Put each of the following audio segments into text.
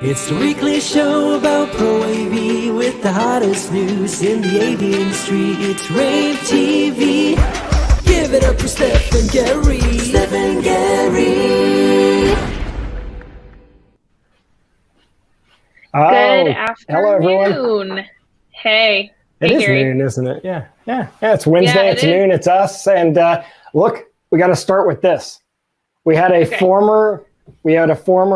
It's the weekly show about Pro AV with the hottest news in the AV industry. It's rAVe TV. Give it up for Steph and Gary. Steph and Gary. Good afternoon. Hello, everyone. Hey. It is Gary. noon, isn't it? Yeah. It's Wednesday. Yeah, it's noon. It's us. And look, we got to start with this. We had a former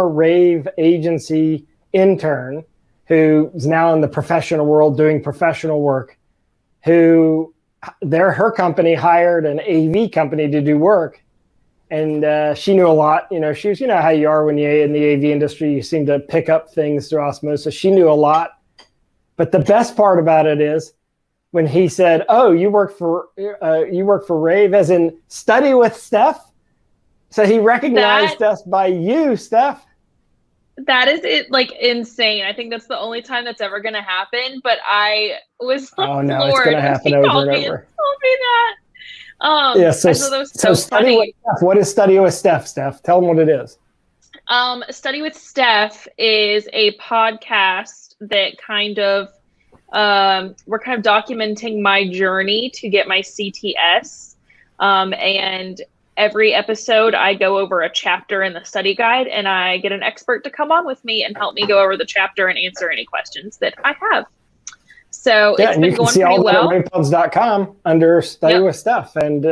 rAVe agency intern who's now in the professional world doing professional work. Her company hired an AV company to do work, and she knew a lot. She was, how you are when you're in the AV industry, you seem to pick up things through osmosis. She knew a lot. But the best part about it is when he said, "Oh, you work for rAVe," as in study with Steph. So he recognized us by you, Steph. That is insane. I think that's the only time that's ever going to happen. But I was floored. It's going to happen over and over. Told me that. So study with Steph. What is Study with Steph, Steph? Tell them what it is. Study with Steph is a podcast that we're kind of documenting my journey to get my CTS. And every episode I go over a chapter in the study guide, and I get an expert to come on with me and help me go over the chapter and answer any questions that I have. So it's been going pretty well. You can see all that at ravepods.com under Study with Steph. And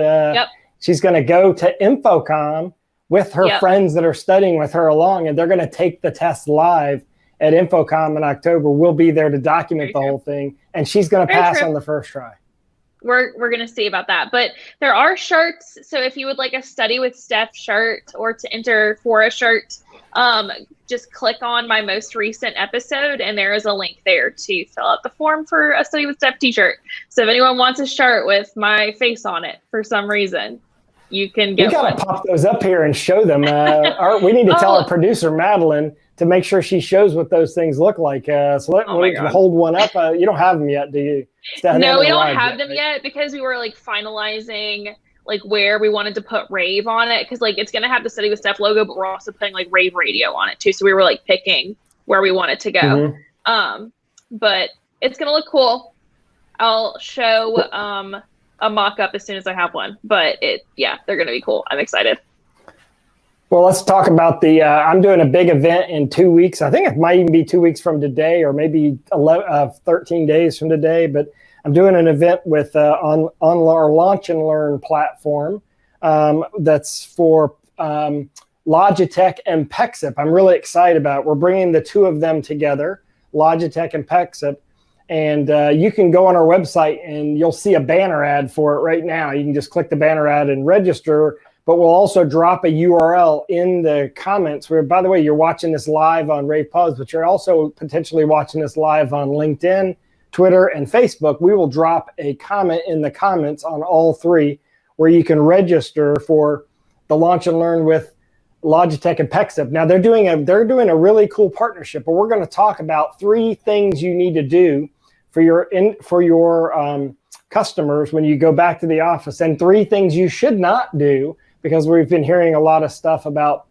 she's going to go to InfoComm with her friends that are studying with her along, and they're going to take the test live at InfoComm in October. We'll be there to document the whole thing, and she's going to pass on the first try. We're going to see about that. But there are shirts. So if you would like a Study with Steph shirt or to enter for a shirt, just click on my most recent episode, and there is a link there to fill out the form for a Study with Steph t-shirt. So if anyone wants a shirt with my face on it for some reason, you can get one. We got to pop those up here and show them. We need to tell our producer, Madeline, to make sure she shows what those things look like. We can hold one up. You don't have them yet, do you? No, we don't have them yet because we were finalizing where we wanted to put rAVe on it, because it's going to have the Study with Steph logo, but we're also putting rAVe radio on it too. So we were picking where we want it to go. Mm-hmm. But it's going to look cool. I'll show a mock-up as soon as I have one, but they're going to be cool. I'm excited. Well, let's talk about I'm doing a big event in 2 weeks. I think it might even be 2 weeks from today, or maybe 13 days from today. But I'm doing an event with on our Launch and Learn platform that's for Logitech and Pexip. I'm really excited about it. We're bringing the two of them together, Logitech and Pexip. And you can go on our website and you'll see a banner ad for it right now. You can just click the banner ad and register. But we'll also drop a URL in the comments where, by the way, you're watching this live on rAVepods, but you're also potentially watching this live on LinkedIn, Twitter, and Facebook. We will drop a comment in the comments on all three where you can register for the Launch and Learn with Logitech and Pexip. Now, they're doing a really cool partnership, but we're going to talk about 3 things you need to do for your customers when you go back to the office, and 3 things you should not do, because we've been hearing a lot of stuff about,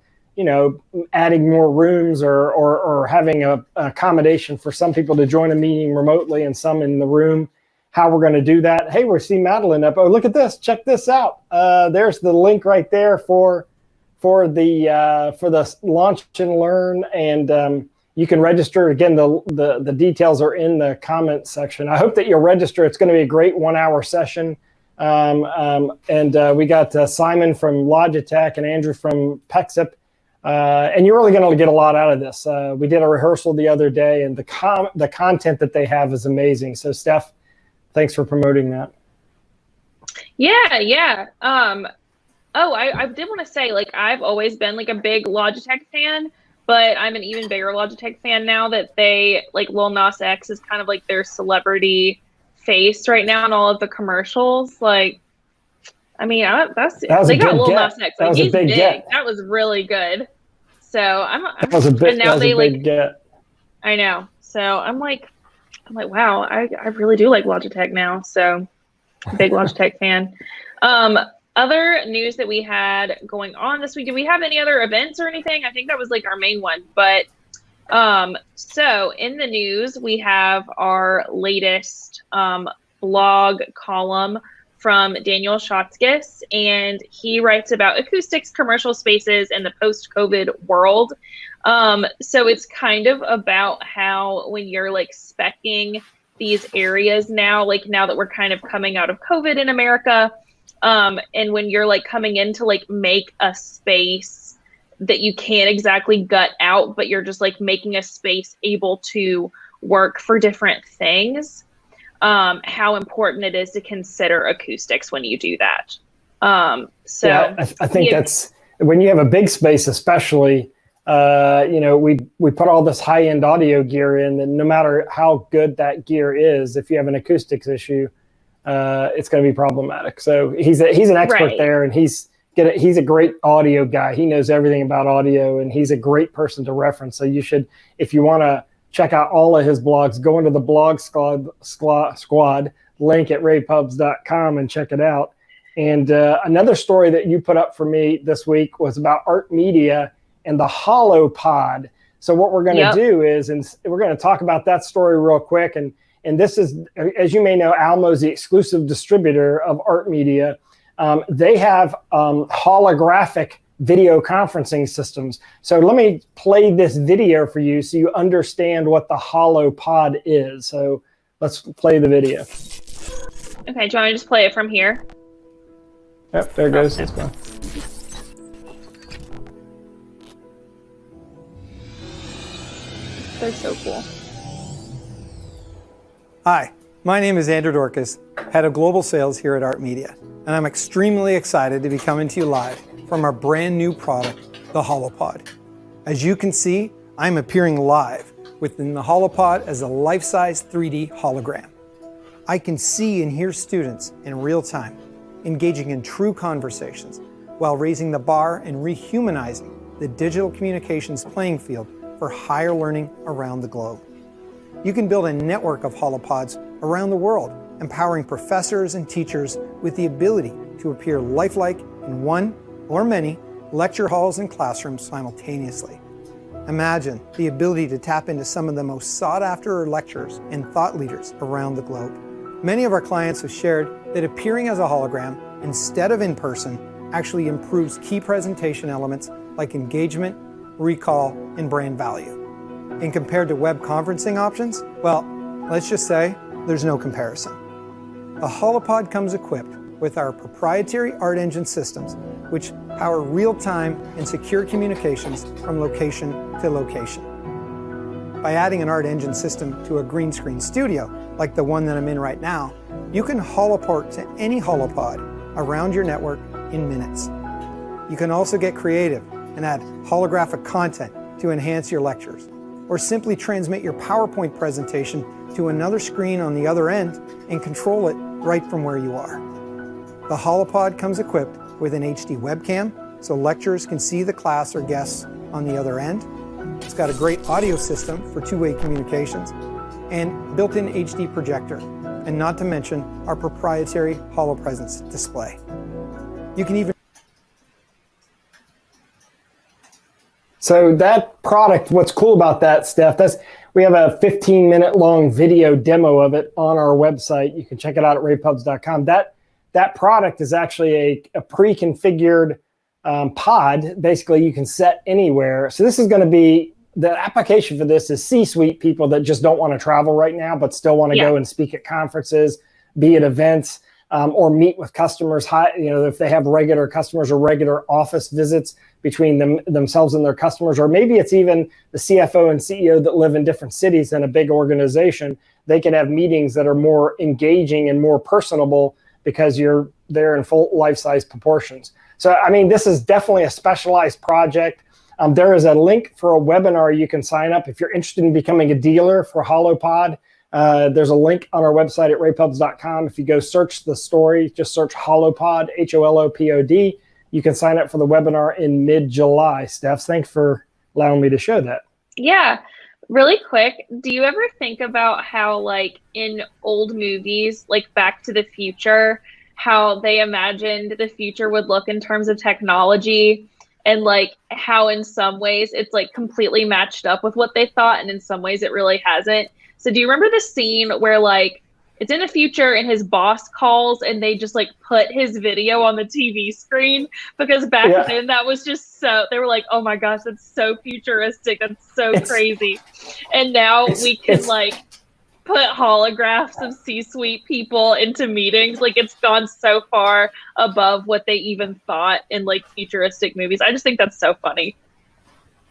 adding more rooms or having a accommodation for some people to join a meeting remotely and some in the room, how we're going to do that. Hey, we're seeing Madeline up. Oh, look at this. Check this out. There's the link right there for the Launch and Learn, and you can register. Again, the details are in the comments section. I hope that you'll register. It's going to be a great 1-hour session. And we got Simon from Logitech and Andrew from Pexip. And you're really going to get a lot out of this. We did a rehearsal the other day, and the content that they have is amazing. So, Steph, thanks for promoting that. Yeah. I did want to say, I've always been a big Logitech fan, but I'm an even bigger Logitech fan now that they, Lil Nas X is kind of their celebrity face right now in all of the commercials. They got Lil Nas X. He's big. That was really good. So that was a big get. I know. So I'm like, wow, I really do like Logitech now. So big Logitech fan. Other news that we had going on this week, did we have any other events or anything? I think that was our main one, but So in the news, we have our latest blog column from Daniel Schatzkis, and he writes about acoustics, commercial spaces, and the post-COVID world. So it's kind of about how when you're like speccing these areas now, like now that we're kind of coming out of COVID in America, and when you're like coming in to like make a space that you can't exactly gut out, but you're just like making a space able to work for different things, how important it is to consider acoustics when you do that. I think that's when you have a big space, especially, we put all this high-end audio gear in, and no matter how good that gear is, if you have an acoustics issue, it's going to be problematic. So he's an expert there, and he's a great audio guy. He knows everything about audio, and he's a great person to reference. So you should, if you want to check out all of his blogs, go into the blog squad link at ravepubs.com and check it out. And another story that you put up for me this week was about art media and the HoloPod. So what we're going to do is, and we're going to talk about that story real quick. And this is, as you may know, Almo's the exclusive distributor of art media. They have holographic video conferencing systems. So let me play this video for you so you understand what the HoloPod is. So let's play the video. Okay, do you want me to just play it from here? Yep, there it goes. Let's go. They're so cool. Hi, my name is Andrew Dorcas, Head of Global Sales here at Art Media, and I'm extremely excited to be coming to you live from our brand new product, the HoloPod. As you can see, I'm appearing live within the HoloPod as a life-size 3D hologram. I can see and hear students in real time, engaging in true conversations while raising the bar and rehumanizing the digital communications playing field for higher learning around the globe. You can build a network of holopods around the world, empowering professors and teachers with the ability to appear lifelike in one or many lecture halls and classrooms simultaneously. Imagine the ability to tap into some of the most sought-after lecturers and thought leaders around the globe. Many of our clients have shared that appearing as a hologram instead of in person actually improves key presentation elements like engagement, recall, and brand value. And compared to web conferencing options, well, let's just say there's no comparison. The HoloPod comes equipped with our proprietary Art Engine systems, which power real-time and secure communications from location to location. By adding an Art Engine system to a green screen studio, like the one that I'm in right now, you can holoport to any holopod around your network in minutes. You can also get creative and add holographic content to enhance your lectures, or simply transmit your PowerPoint presentation to another screen on the other end and control it right from where you are. The HoloPod comes equipped with an HD webcam, so lecturers can see the class or guests on the other end. It's got a great audio system for two-way communications and built-in HD projector, and not to mention our proprietary HoloPresence display. You can even So that product, what's cool about that, Steph, we have a 15-minute long video demo of it on our website. You can check it out at ravepubs.com. That product is actually a pre-configured pod. Basically, you can set anywhere. So this is going to be, the application for this is C-suite people that just don't want to travel right now, but still want to go and speak at conferences, be at events, or meet with customers. If they have regular customers or regular office visits between themselves and their customers, or maybe it's even the CFO and CEO that live in different cities in a big organization. They can have meetings that are more engaging and more personable because you're there in full life-size proportions. So, I mean, this is definitely a specialized project. There is a link for a webinar you can sign up if you're interested in becoming a dealer for HoloPod. There's a link on our website at ravepubs.com. If you go search the story, just search HoloPod, HOLOPOD. You can sign up for the webinar in mid-July. Steph, thanks for allowing me to show that. Yeah. Really quick, do you ever think about how, like, in old movies, like Back to the Future, how they imagined the future would look in terms of technology? and like how in some ways it's like completely matched up with what they thought, and in some ways it really hasn't. So do you remember the scene where like it's in the future and his boss calls and they just like put his video on the TV screen? Because back then that was just so, they were like, oh my gosh, that's so futuristic. That's so crazy. And now we can like put holographs of C-suite people into meetings. Like it's gone so far above what they even thought in like futuristic movies. I just think that's so funny.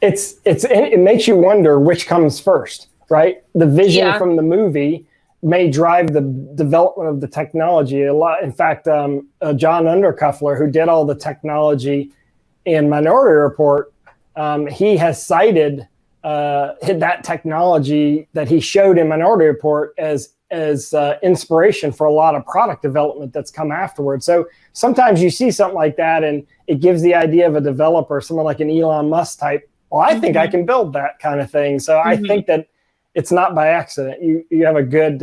It makes you wonder which comes first, right? The vision from the movie may drive the development of the technology a lot. In fact, John Undercuffler, who did all the technology in Minority Report, he has cited that technology that he showed in Minority Report as inspiration for a lot of product development that's come afterwards. So sometimes you see something like that and it gives the idea of a developer, someone like an Elon Musk type, well, I think I can build that kind of thing. So I think that it's not by accident. You have a good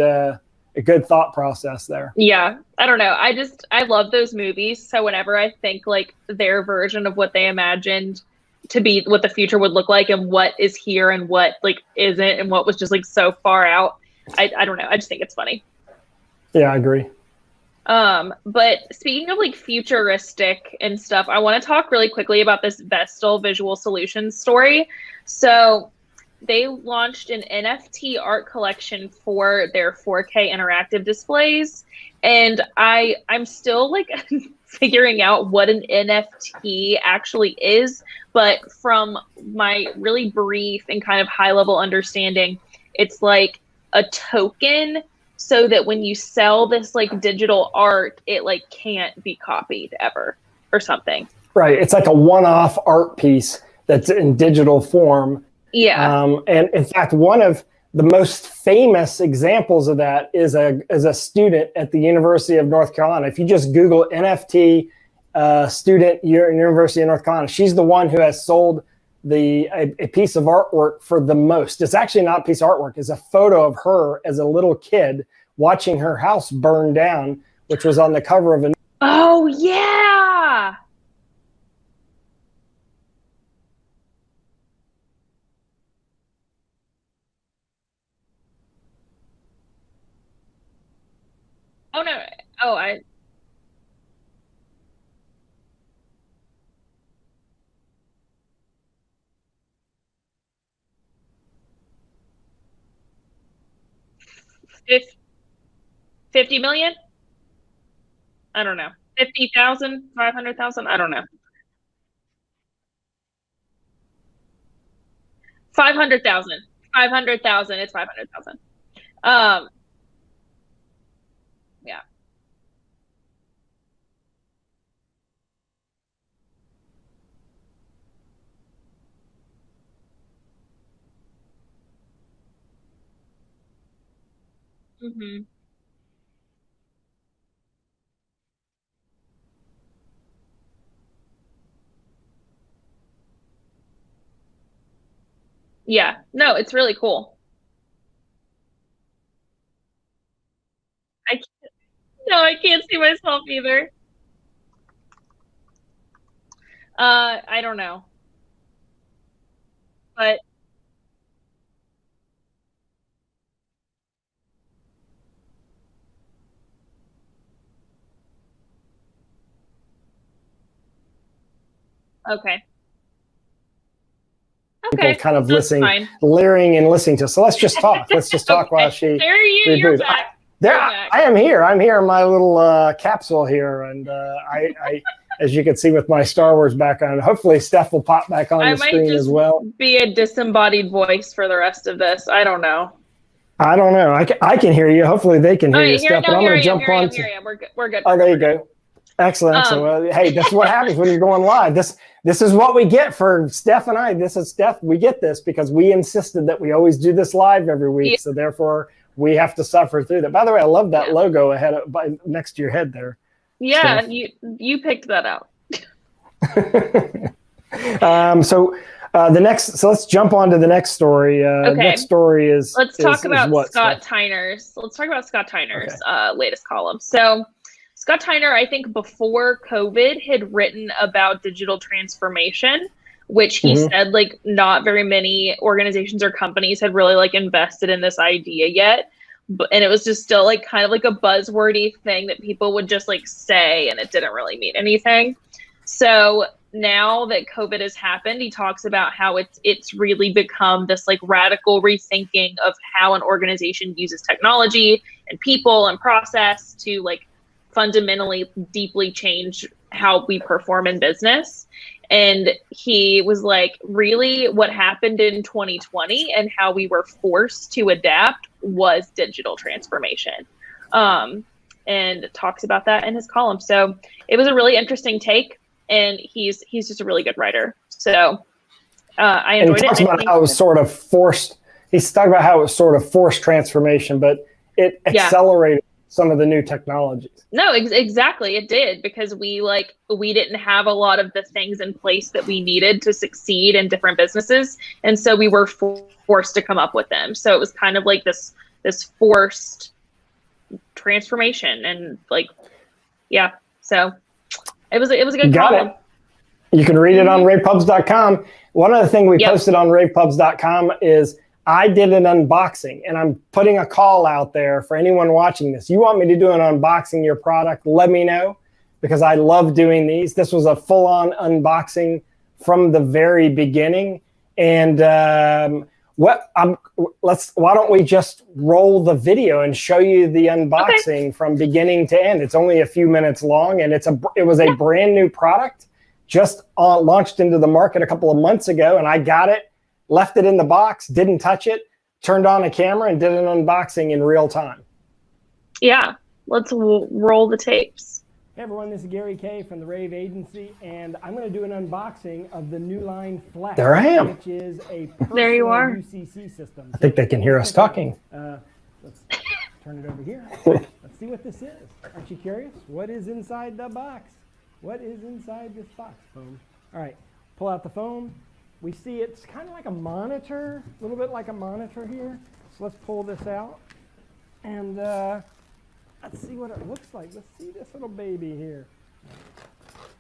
thought process there. Yeah, I don't know. I love those movies. So whenever I think like their version of what they imagined to be what the future would look like and what is here and what like isn't and what was just like so far out, I don't know. I just think it's funny. Yeah, I agree. But speaking of like futuristic and stuff, I want to talk really quickly about this Vestal Visual Solutions story. So they launched an NFT art collection for their 4K interactive displays. And I'm still like figuring out what an NFT actually is. But from my really brief and kind of high level understanding, it's like a token so that when you sell this like digital art, it like can't be copied ever or something. Right. It's like a one-off art piece that's in digital form. Yeah. And in fact, one of the most famous examples of that is a student at the University of North Carolina. If you just Google NFT student University of North Carolina, she's the one who has sold a piece of artwork for the most. It's actually not a piece of artwork. It's a photo of her as a little kid watching her house burn down, which was on the cover of a... Oh, yeah. Oh, no. Oh, If 50 million? I don't know. 50,000, 500,000? I don't know. 500,000. 500,000. It's 500,000. Um, yeah. Hmm. Yeah. No, it's really cool. I no, I can't see myself either. I don't know. But okay. People Okay. kind of That's fine. leering and listening to. So let's just talk. Let's just talk while she There you're reboots. back. There, You're back. I am here. I'm here in my little capsule here, and I, as you can see with my Star Wars background, hopefully Steph will pop back on the might screen just as well. be a disembodied voice for the rest of this. I don't know. I don't know. I can hear you. Hopefully they can hear you, Steph. But I'm going to jump on. We're good. We're good. Oh, there you go. Excellent. Well, hey, that's what happens when you're going live. This is what we get for Steph and I. This is Steph. We get this because we insisted that we always do this live every week. Yeah. So therefore, we have to suffer through that. By the way, I love that logo next to your head there. Yeah, Steph. You picked that out. So let's jump on to the next story. Okay. The next story is Let's talk about Scott Tyner's latest column. So Scott Tyner, I think before COVID, had written about digital transformation, which he said like not very many organizations or companies had really like invested in this idea yet. And it was just still like kind of like a buzzwordy thing that people would just like say, and it didn't really mean anything. So now that COVID has happened, he talks about how it's really become this like radical rethinking of how an organization uses technology and people and process to like fundamentally deeply change how we perform in business. And he was like, really what happened in 2020 and how we were forced to adapt was digital transformation. And talks about that in his column. So it was a really interesting take, and he's just a really good writer. So I enjoyed it. He talks about how it was sort of forced. He's talking about how it was sort of forced transformation, but it accelerated some of the new technologies. No, exactly. It did, because we didn't have a lot of the things in place that we needed to succeed in different businesses. And so we were forced to come up with them. So it was kind of like this forced transformation, and like, yeah. So it was a good column. You can read it on ravepubs.com. One other thing we posted on ravepubs.com is I did an unboxing, and I'm putting a call out there for anyone watching this. You want me to do an unboxing of your product, let me know, because I love doing these. This was a full-on unboxing from the very beginning. And why don't we just roll the video and show you the unboxing from beginning to end? It's only a few minutes long, and it was a brand new product, just launched into the market a couple of months ago, and I got it, left it in the box, didn't touch it, turned on a camera, and did an unboxing in real time. Yeah, let's roll the tapes. Hey everyone, this is Gary Kay from the rAVe Agency, and I'm going to do an unboxing of the new line Flex. There I am. Which is a personal UCC system. I think they can hear us talking. Let's turn it over here. Let's see what this is. Aren't you curious? What is inside the box? What is inside this box? Foam. All right, pull out the foam. We see it's kind of like a monitor, a little bit like a monitor here. So let's pull this out, and let's see what it looks like. Let's see this little baby here.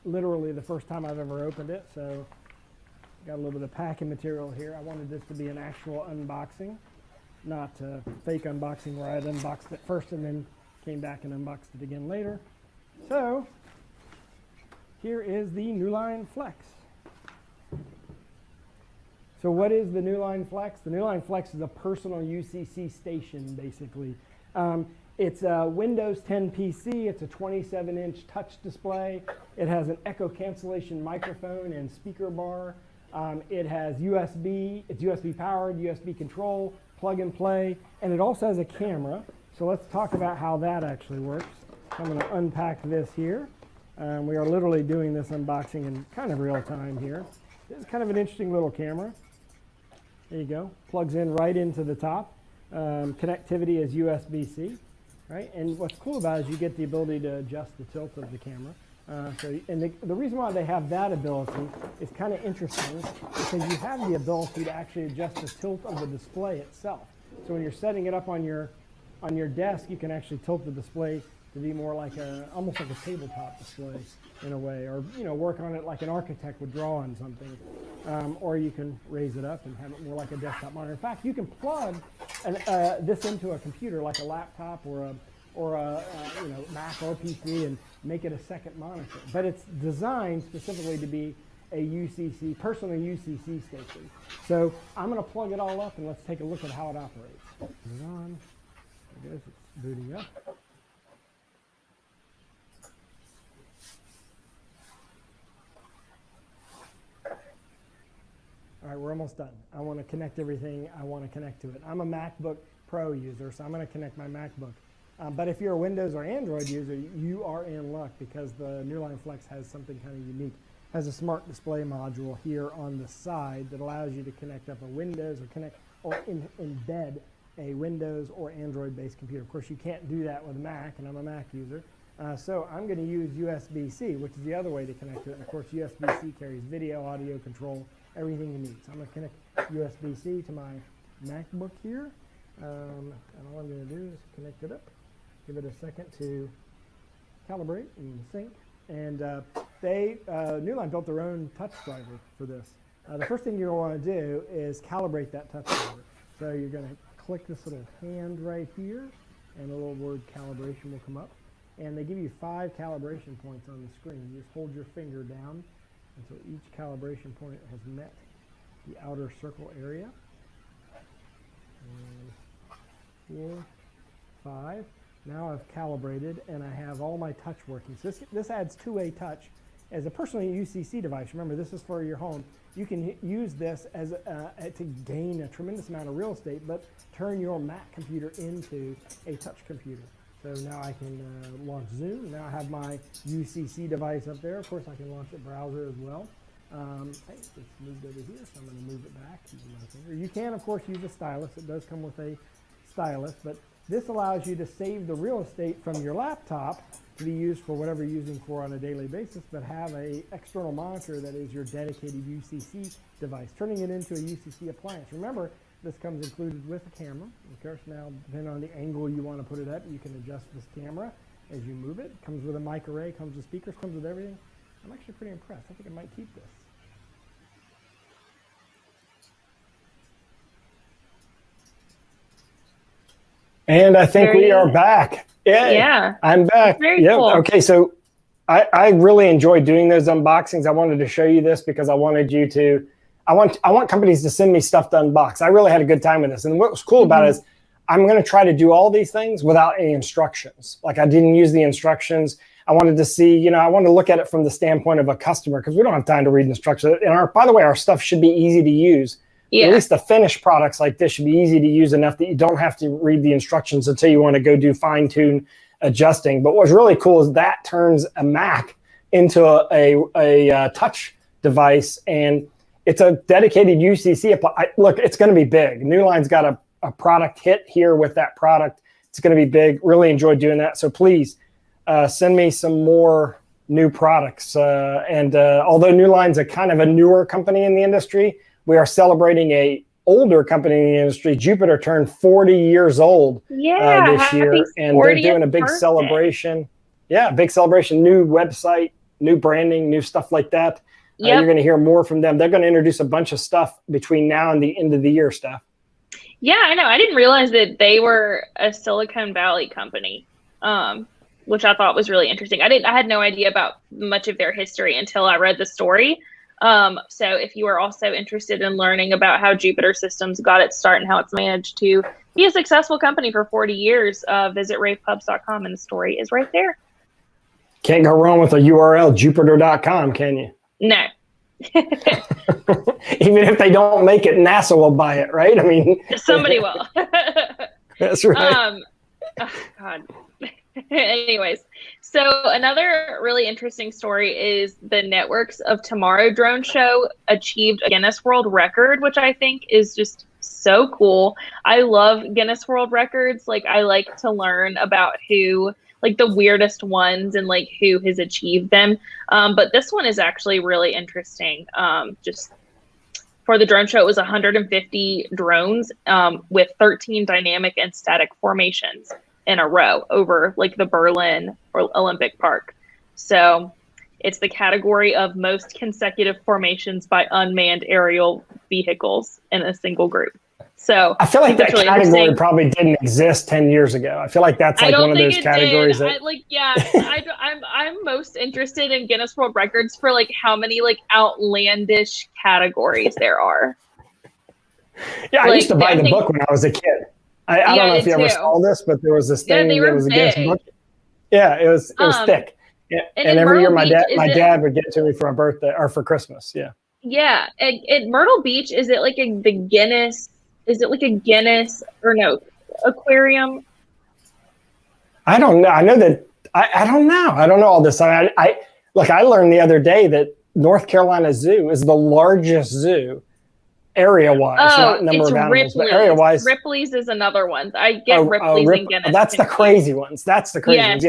Literally the first time I've ever opened it, so got a little bit of packing material here. I wanted this to be an actual unboxing, not a fake unboxing where I'd unboxed it first and then came back and unboxed it again later. So here is the New Line Flex. So what is the New Line Flex? The New Line Flex is a personal UCC station, basically. It's a Windows 10 PC. It's a 27-inch touch display. It has an echo cancellation microphone and speaker bar. It has USB. It's USB powered, USB control, plug and play, and it also has a camera. So let's talk about how that actually works. I'm going to unpack this here. We are literally doing this unboxing in kind of real time here. This is kind of an interesting little camera. There you go. Plugs in right into the top. Connectivity is USB-C, right? And what's cool about it is you get the ability to adjust the tilt of the camera. The reason why they have that ability is kind of interesting, because you have the ability to actually adjust the tilt of the display itself. So when you're setting it up on your desk, you can actually tilt the display to be more like almost like a tabletop display in a way, or work on it like an architect would draw on something, or you can raise it up and have it more like a desktop monitor. In fact, you can plug this into a computer like a laptop or a Mac or PC and make it a second monitor. But it's designed specifically to be a personal UCC station. So I'm going to plug it all up and let's take a look at how it operates. Turn it on. There it goes. It's booting up. All right, we're almost done. I want to connect everything. I want to connect to it. I'm a MacBook Pro user, so I'm going to connect my MacBook. But if you're a Windows or Android user, you are in luck, because the New Line Flex has something kind of unique. It has a smart display module here on the side that allows you to connect up a Windows or embed a Windows or Android-based computer. Of course, you can't do that with a Mac, and I'm a Mac user. So I'm going to use USB-C, which is the other way to connect to it. And of course, USB-C carries video, audio control, everything you need. So I'm going to connect USB-C to my MacBook here. And all I'm going to do is connect it up. Give it a second to calibrate and sync. And New Line built their own touch driver for this. The first thing you're going to want to do is calibrate that touch driver. So you're going to click this little hand right here, and a little word calibration will come up. And they give you 5 calibration points on the screen. You just hold your finger down until each calibration point has met the outer circle area. And 4, 5. Now I've calibrated and I have all my touch working. So this adds two-way touch. As a personal UCC device, remember this is for your home, you can use this as to gain a tremendous amount of real estate, but turn your Mac computer into a touch computer. So now I can launch Zoom. Now I have my UCC device up there. Of course, I can launch a browser as well. Hey, it's moved over here, so I'm going to move it back using my finger. You can, of course, use a stylus. It does come with a stylus, but this allows you to save the real estate from your laptop to be used for whatever you're using for on a daily basis, but have a external monitor that is your dedicated UCC device, turning it into a UCC appliance. Remember, this comes included with a camera. Of course, now, depending on the angle you want to put it at, you can adjust this camera as you move it. Comes with a mic array, comes with speakers, comes with everything. I'm actually pretty impressed. I think I might keep this. And I think we are back. Yeah. I'm back. Very cool. Okay, so I really enjoyed doing those unboxings. I wanted to show you this because I wanted you to, I want companies to send me stuff to unbox. I really had a good time with this. And what was cool about it is I'm going to try to do all these things without any instructions. Like I didn't use the instructions. I wanted to see, I wanted to look at it from the standpoint of a customer because we don't have time to read instructions. And by the way, our stuff should be easy to use. Yeah. At least the finished products like this should be easy to use enough that you don't have to read the instructions until you want to go do fine-tune adjusting. But what's really cool is that turns a Mac into a touch device, and it's a dedicated UCC. Look, it's going to be big. New Line's got a product hit here with that product. It's going to be big. Really enjoyed doing that. So please send me some more new products. Although New Line's a kind of a newer company in the industry, we are celebrating a older company in the industry. Jupiter turned 40 years old this year, and they're doing a big celebration. Yeah, big celebration, new website, new branding, new stuff like that. You're going to hear more from them. They're going to introduce a bunch of stuff between now and the end of the year, Steph. Yeah, I know. I didn't realize that they were a Silicon Valley company, which I thought was really interesting. I had no idea about much of their history until I read the story. So if you are also interested in learning about how Jupiter Systems got its start and how it's managed to be a successful company for 40 years, visit ravepubs.com, and the story is right there. Can't go wrong with a URL, jupiter.com, can you? No. Even if they don't make it, NASA will buy it, right? I mean, somebody will. That's right. Oh, God. Anyways, so another really interesting story is the Networks of Tomorrow drone show achieved a Guinness World Record, which I think is just so cool. I love Guinness World Records. Like, I like to learn about who, like, the weirdest ones and like who has achieved them. But this one is actually really interesting. Just for the drone show, it was 150 drones with 13 dynamic and static formations in a row over like the Berlin or Olympic Park. So it's the category of most consecutive formations by unmanned aerial vehicles in a single group. So I feel like that really category probably didn't exist 10 years ago. I feel like that's like one of those categories that I'm most interested in Guinness World Records for like how many like outlandish categories there are. Yeah, I used to buy the book when I was a kid. I don't know if you ever saw this, but there was this thing that was a Guinness book. Yeah, it was thick. Yeah. And every year my dad would get it to me for a birthday or for Christmas. Yeah. Yeah. At Myrtle Beach, is it like the Guinness? Is it like a Guinness or no aquarium? I don't know. I know that I don't know. I don't know all this. I learned the other day that North Carolina Zoo is the largest zoo area-wise, not number of animals, but area-wise. Ripley's is another one. I get Ripley's and Guinness. That's the crazy ones. That's the crazy ones.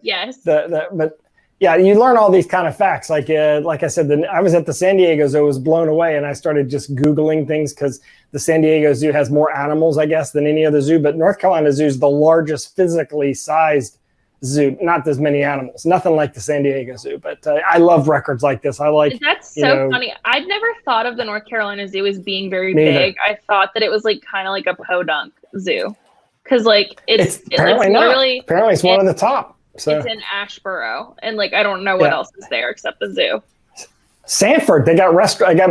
Yes. But yeah, you learn all these kind of facts. Like I said, I was at the San Diego Zoo, was blown away, and I started just Googling things because the San Diego Zoo has more animals, I guess, than any other zoo. But North Carolina Zoo is the largest physically sized zoo, not as many animals, nothing like the San Diego Zoo. But I love records like this. I like. That's so funny. I'd never thought of the North Carolina Zoo as being very big. I thought that it was like kind of like a podunk zoo, because like it's apparently not. Literally, apparently it's one of the top. So. It's in Asheboro, and like I don't know what else is there except the zoo. Sanford, they got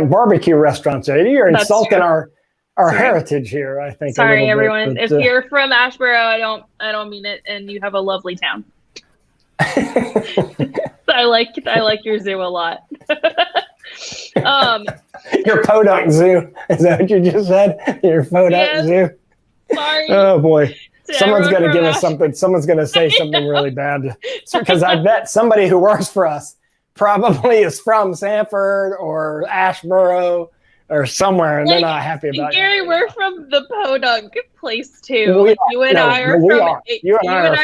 barbecue restaurants there. You're insulting our heritage here, I think. Sorry, everyone. But, if you're from Asheboro, I don't mean it, and you have a lovely town. I like your zoo a lot. Your podunk zoo. Is that what you just said? Your podunk zoo. Sorry. Oh boy. Someone's going to give us something. Someone's going to say something really bad. Because I bet somebody who works for us probably is from Sanford or Asheboro or somewhere, and they're not happy about it. Gary, we're from the podunk place too. You and I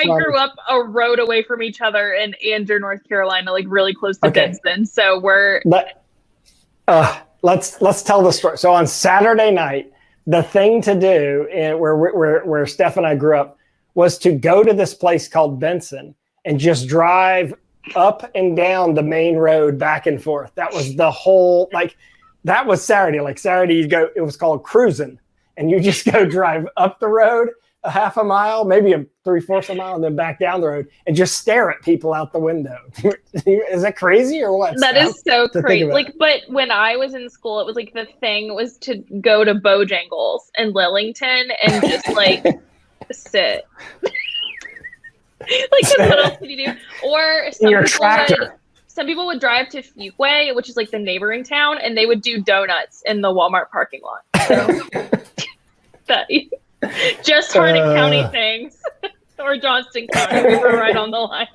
grew up a road away from each other in Andrew, North Carolina, like really close to Denton. So let's tell the story. So on Saturday night, the thing to do where Steph and I grew up was to go to this place called Benson and just drive up and down the main road back and forth. That was the whole, that was Saturday. Like Saturday, you'd go, it was called cruising, and you just go drive up the road a half a mile, maybe a 3/4 a mile, and then back down the road and just stare at people out the window. Is that crazy or what? That is so crazy. But when I was in school, it was like the thing was to go to Bojangles in Lillington and just sit. Cause what else could you do? Or some people would drive to Fuquay, which is like the neighboring town, and they would do donuts in the Walmart parking lot. So just Harnett County things, or Johnston County. We were right on the line.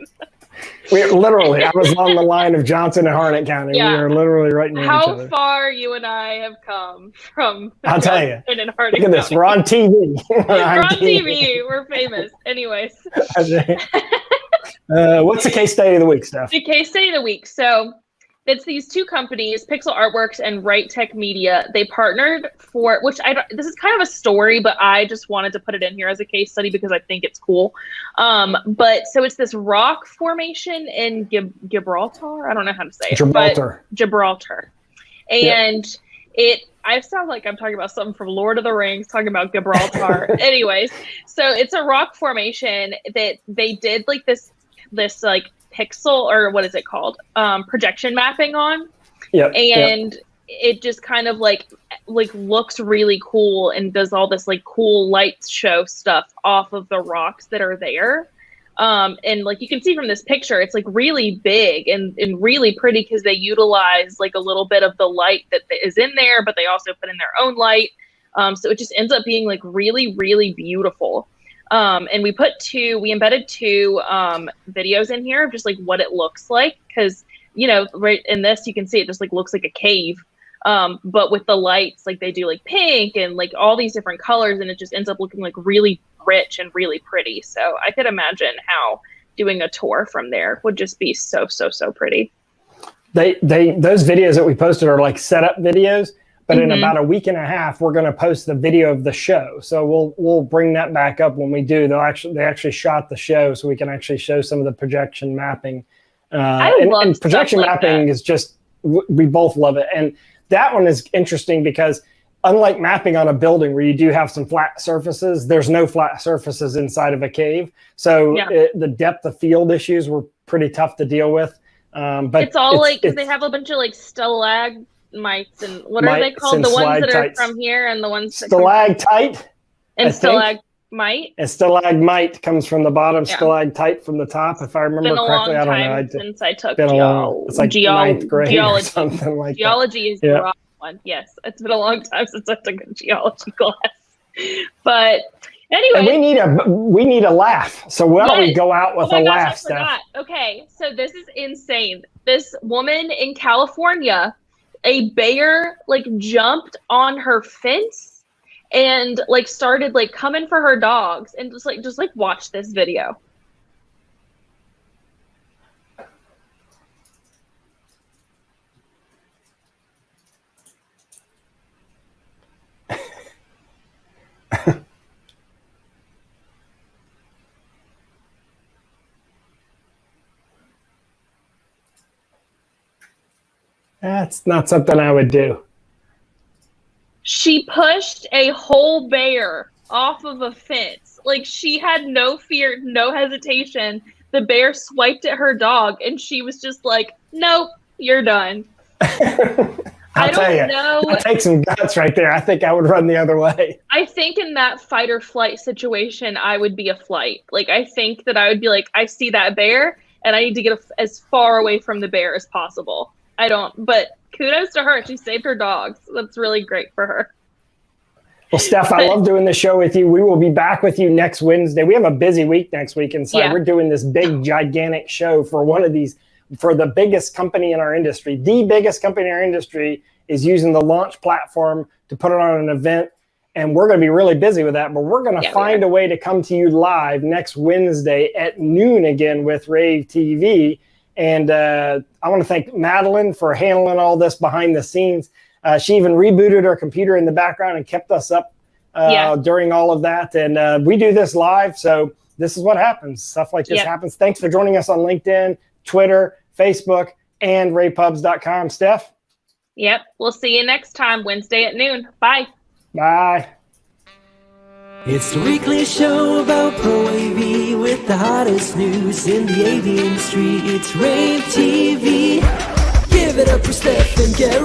I was on the line of Johnson and Harnett County. Yeah. We were literally right near each other. How far you and I have come from. I'll tell you. Look at this. We're on TV. We're on TV. We're famous. Anyways. What's the case study of the week, Steph? The case study of the week. So it's these two companies, Pixel Artworks and Right Tech Media. They partnered for, this is kind of a story, but I just wanted to put it in here as a case study because I think it's cool. But so it's this rock formation in Gibraltar. I don't know how to say it. Gibraltar. And I sound like I'm talking about something from Lord of the Rings, talking about Gibraltar. Anyways, so it's a rock formation that they did like this like pixel, or what is it called? Projection mapping on. Yeah. And it just kind of like looks really cool and does all this like cool light show stuff off of the rocks that are there. And like you can see from this picture, it's like really big and really pretty because they utilize like a little bit of the light that is in there, but they also put in their own light. So it just ends up being like really, really beautiful. And we embedded two videos in here of just like what it looks like. Cause right in this, you can see it just like looks like a cave. But with the lights, like they do like pink and like all these different colors, and it just ends up looking like really rich and really pretty. So I could imagine how doing a tour from there would just be so pretty. Those videos that we posted are like setup videos, but in about a week and a half, we're going to post the video of the show. So we'll bring that back up when we do. They actually shot the show, so we can actually show some of the projection mapping. And projection mapping is just, we both love it. And that one is interesting because unlike mapping on a building where you do have some flat surfaces, there's no flat surfaces inside of a cave. So the depth of field issues were pretty tough to deal with. But it's all they have a bunch of like stalagmites and what are they called? The ones that are from here and the ones that stalactite and stalagmite. And stalagmite comes from the bottom, stalactite from the top. If I remember correctly, I don't know. Since I took it's like ninth grade geology. Or something like geology is the wrong one. Yes, it's been a long time since I took a geology class. But anyway, and we need a laugh. So why don't we go out with a laugh, Steph? Okay, so this is insane. This woman in California, a bear like jumped on her fence and like started like coming for her dogs, and just like watch this video. That's not something I would do. She pushed a whole bear off of a fence. Like, she had no fear, no hesitation. The bear swiped at her dog, and she was just like, nope, you're done. I'll tell you, that takes some guts right there. I think I would run the other way. I think in that fight or flight situation, I would be a flight. Like, I think that I would be like, I see that bear, and I need to get as far away from the bear as possible. But kudos to her. She saved her dogs. That's really great for her. Well, Steph, I love doing the show with you. We will be back with you next Wednesday. We have a busy week next week, and so we're doing this big, gigantic show for for the biggest company in our industry. The biggest company in our industry is using the launch platform to put it on an event, and we're going to be really busy with that, but we're going to find a way to come to you live next Wednesday at noon again with rAVe TV. And I want to thank Madeline for handling all this behind the scenes. She even rebooted her computer in the background and kept us up during all of that. And we do this live, so this is what happens. Stuff like this happens. Thanks for joining us on LinkedIn, Twitter, Facebook, and rAVepubs.com. Steph? Yep. We'll see you next time, Wednesday at noon. Bye. Bye. It's the weekly show about rAVe with the hottest news in the AV industry. It's rAVe TV. Give it up for Steph and Gary.